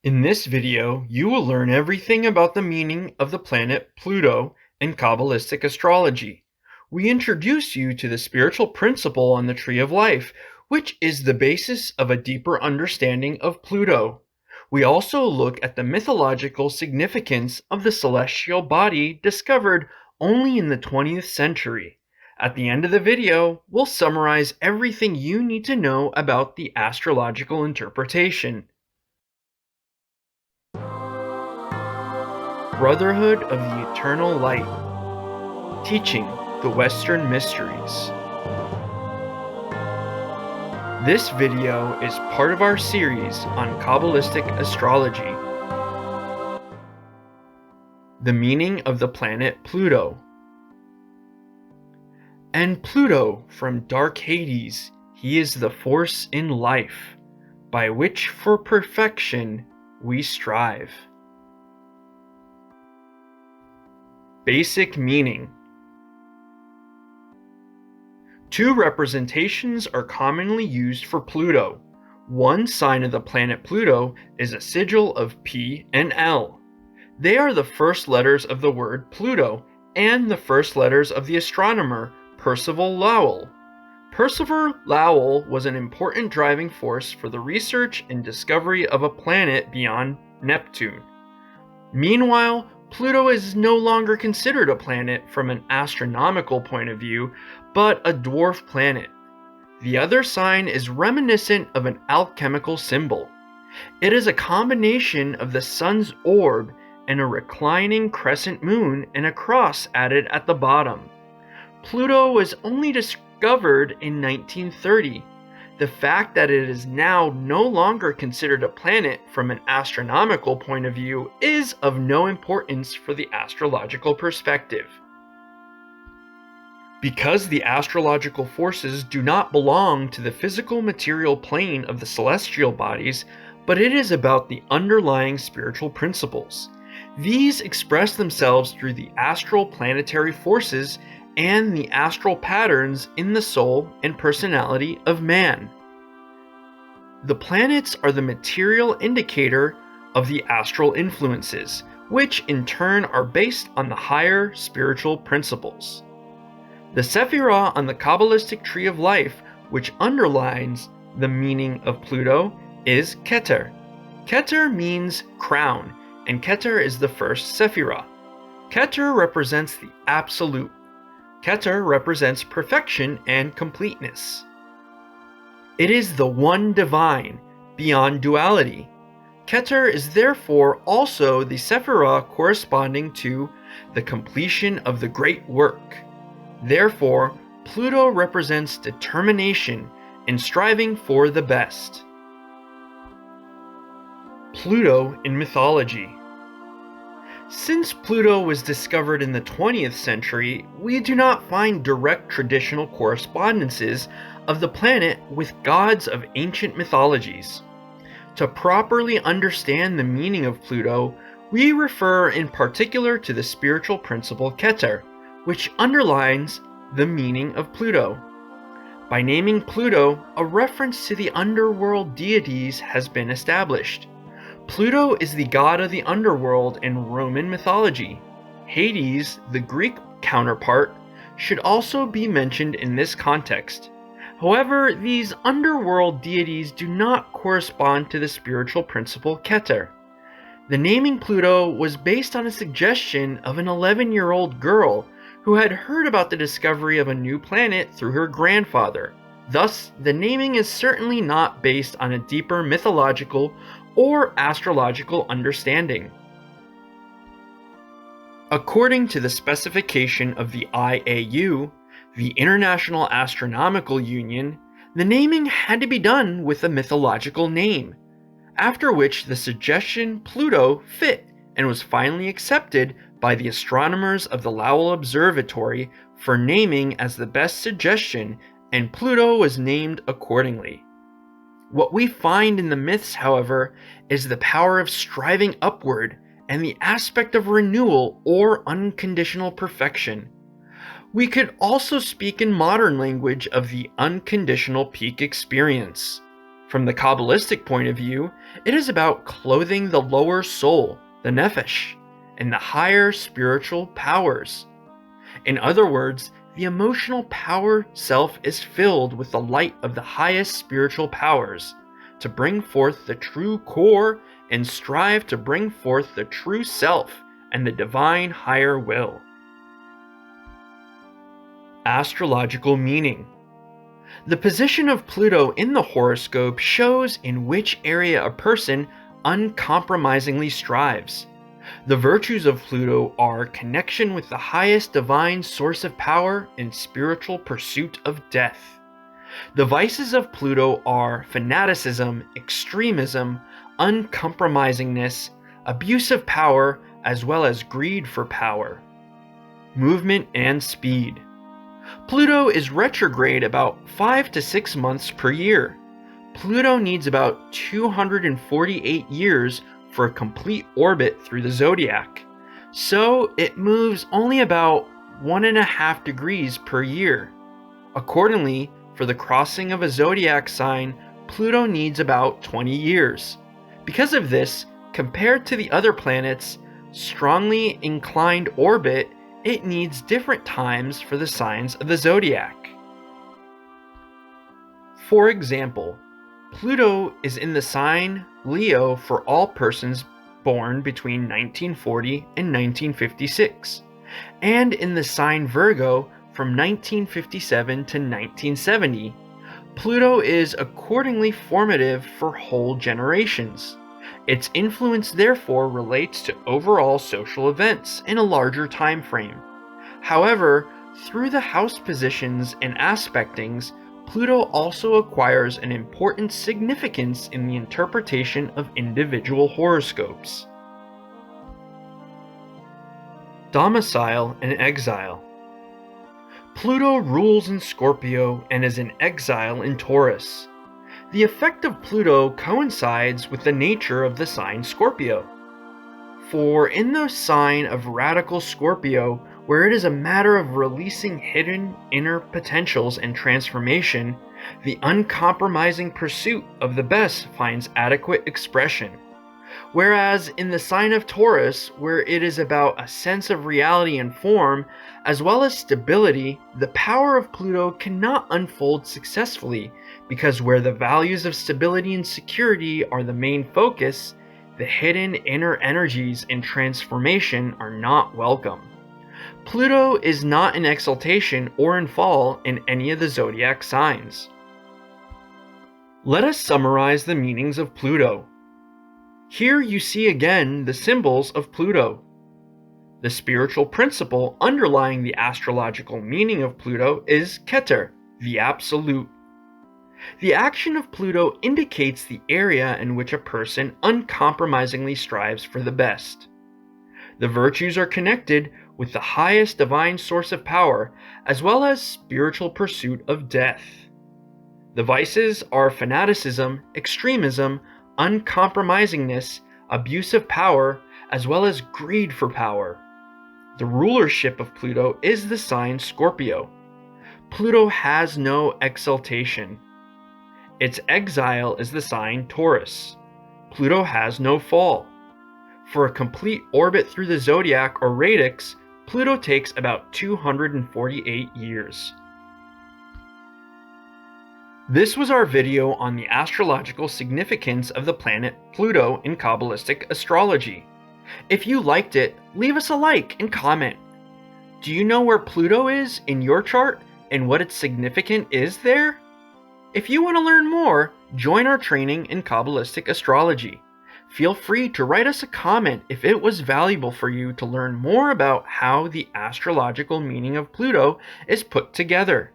In this video, you will learn everything about the meaning of the planet Pluto in Kabbalistic astrology. We introduce you to the spiritual principle on the Tree of Life, which is the basis of a deeper understanding of Pluto. We also look at the mythological significance of the celestial body discovered only in the 20th century. At the end of the video, we'll summarize everything you need to know about the astrological interpretation. Brotherhood of the Eternal Light, teaching the Western mysteries. This video is part of our series on Qabbalistic astrology. The meaning of the planet Pluto. And Pluto from dark Hades, he is the force in life, by which for perfection we strive. Basic meaning. Two representations are commonly used for Pluto. One sign of the planet Pluto is a sigil of P and L. They are the first letters of the word Pluto and the first letters of the astronomer Percival Lowell. Percival Lowell was an important driving force for the research and discovery of a planet beyond Neptune. Meanwhile, Pluto is no longer considered a planet from an astronomical point of view, but a dwarf planet. The other sign is reminiscent of an alchemical symbol. It is a combination of the sun's orb and a reclining crescent moon and a cross added at the bottom. Pluto was only discovered in 1930. The fact that it is now no longer considered a planet from an astronomical point of view is of no importance for the astrological perspective. Because the astrological forces do not belong to the physical material plane of the celestial bodies, but it is about the underlying spiritual principles. These express themselves through the astral planetary forces and the astral patterns in the soul and personality of man. The planets are the material indicator of the astral influences, which in turn are based on the higher spiritual principles. The Sephirah on the Kabbalistic Tree of Life, which underlines the meaning of Pluto, is Keter. Keter means crown, and Keter is the first Sephirah. Keter represents the absolute. Keter represents perfection and completeness. It is the one divine, beyond duality. Keter is therefore also the Sephirah corresponding to the completion of the great work. Therefore, Pluto represents determination and striving for the best. Pluto in mythology. Since Pluto was discovered in the 20th century, we do not find direct traditional correspondences of the planet with gods of ancient mythologies. To properly understand the meaning of Pluto, we refer in particular to the spiritual principle Keter, which underlines the meaning of Pluto. By naming Pluto, a reference to the underworld deities has been established. Pluto is the god of the underworld in Roman mythology. Hades, the Greek counterpart, should also be mentioned in this context. However, these underworld deities do not correspond to the spiritual principle Keter. The naming Pluto was based on a suggestion of an 11-year-old girl who had heard about the discovery of a new planet through her grandfather. Thus, the naming is certainly not based on a deeper mythological or astrological understanding. According to the specification of the IAU, the International Astronomical Union, the naming had to be done with a mythological name, after which the suggestion Pluto fit and was finally accepted by the astronomers of the Lowell Observatory for naming as the best suggestion, and Pluto was named accordingly. What we find in the myths, however, is the power of striving upward and the aspect of renewal or unconditional perfection. We could also speak in modern language of the unconditional peak experience. From the Kabbalistic point of view, it is about clothing the lower soul, the nephesh, and the higher spiritual powers. In other words, the emotional power self is filled with the light of the highest spiritual powers to bring forth the true core and strive to bring forth the true self and the divine higher will. Astrological meaning. The position of Pluto in the horoscope shows in which area a person uncompromisingly strives. The virtues of Pluto are connection with the highest divine source of power and spiritual pursuit of death. The vices of Pluto are fanaticism, extremism, uncompromisingness, abuse of power, as well as greed for power. Movement and speed. Pluto is retrograde about 5 to 6 months per year. Pluto needs about 248 years for a complete orbit through the zodiac, so it moves only about 1.5 degrees per year. Accordingly, for the crossing of a zodiac sign, Pluto needs about 20 years. Because of this, compared to the other planets' strongly inclined orbit, it needs different times for the signs of the zodiac. For example, Pluto is in the sign Leo for all persons born between 1940 and 1956, and in the sign Virgo from 1957 to 1970. Pluto is accordingly formative for whole generations. Its influence therefore relates to overall social events in a larger time frame. However, through the house positions and aspectings, Pluto also acquires an important significance in the interpretation of individual horoscopes. Domicile and exile. Pluto rules in Scorpio and is in exile in Taurus. The effect of Pluto coincides with the nature of the sign Scorpio. For in the sign of radical Scorpio, where it is a matter of releasing hidden inner potentials and transformation, the uncompromising pursuit of the best finds adequate expression. Whereas in the sign of Taurus, where it is about a sense of reality and form, as well as stability, the power of Pluto cannot unfold successfully, because where the values of stability and security are the main focus, the hidden inner energies and transformation are not welcome. Pluto is not in exaltation or in fall in any of the zodiac signs. Let us summarize the meanings of Pluto. Here you see again the symbols of Pluto. The spiritual principle underlying the astrological meaning of Pluto is Keter, the absolute. The action of Pluto indicates the area in which a person uncompromisingly strives for the best. The virtues are connected with the highest divine source of power, as well as spiritual pursuit of death. The vices are fanaticism, extremism, uncompromisingness, abuse of power, as well as greed for power. The rulership of Pluto is the sign Scorpio. Pluto has no exaltation. Its exile is the sign Taurus. Pluto has no fall. For a complete orbit through the zodiac or radix, Pluto takes about 248 years. This was our video on the astrological significance of the planet Pluto in Qabbalistic astrology. If you liked it, leave us a like and comment. Do you know where Pluto is in your chart and what its significance is there? If you want to learn more, join our training in Qabbalistic astrology. Feel free to write us a comment if it was valuable for you to learn more about how the astrological meaning of Pluto is put together.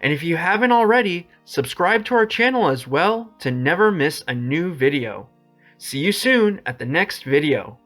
And if you haven't already, subscribe to our channel as well to never miss a new video. See you soon at the next video.